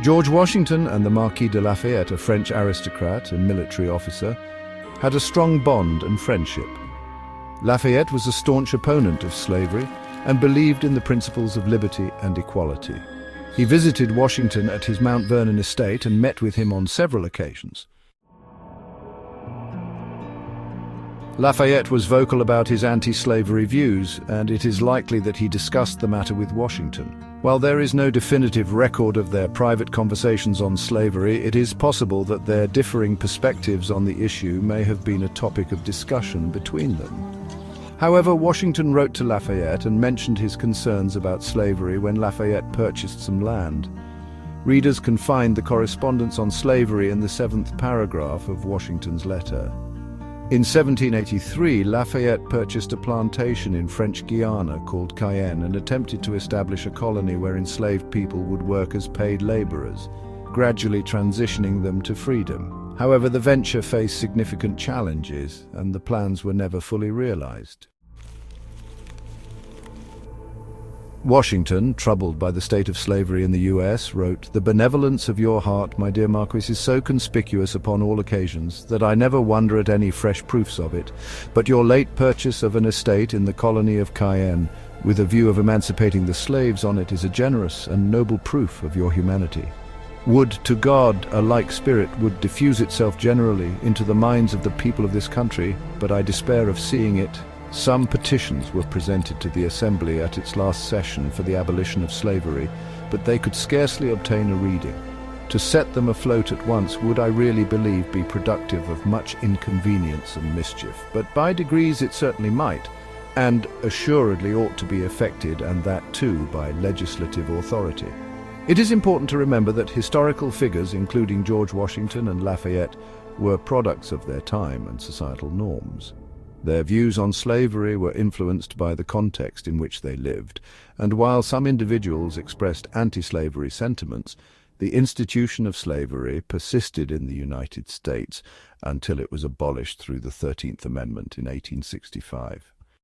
George Washington and the Marquis de Lafayette, a French aristocrat and military officer, had a strong bond and friendship. Lafayette was a staunch opponent of slavery and believed in the principles of liberty and equality. He visited Washington at his Mount Vernon estate and met with him on several occasions. Lafayette was vocal about his anti-slavery views, and it is likely that he discussed the matter with Washington. While there is no definitive record of their private conversations on slavery, it is possible that their differing perspectives on the issue may have been a topic of discussion between them. However, Washington wrote to Lafayette and mentioned his concerns about slavery when Lafayette purchased some land. Readers can find the correspondence on slavery in the 7th paragraph of Washington's letter. In 1783, Lafayette purchased a plantation in French Guiana called Cayenne and attempted to establish a colony where enslaved people would work as paid laborers, gradually transitioning them to freedom. However, the venture faced significant challenges, and the plans were never fully realized. Washington, troubled by the state of slavery in the U.S., wrote, "The benevolence of your heart, my dear Marquis, is so conspicuous upon all occasions that I never wonder at any fresh proofs of it. But your late purchase of an estate in the colony of Cayenne, with a view of emancipating the slaves on it, is a generous and noble proof of your humanity. Would to God a like spirit would diffuse itself generally into the minds of the people of this country, but I despair of seeing it. Some petitions were presented to the Assembly at its last session for the abolition of slavery, but they could scarcely obtain a reading. To set them afloat at once would, I really believe, be productive of much inconvenience and mischief, but by degrees it certainly might, and assuredly ought to be effected, and that too by legislative authority." It is important to remember that historical figures, including George Washington and Lafayette, were products of their time and societal norms. Their views on slavery were influenced by the context in which they lived, and while some individuals expressed anti-slavery sentiments, the institution of slavery persisted in the United States until it was abolished through the 13th Amendment in 1865.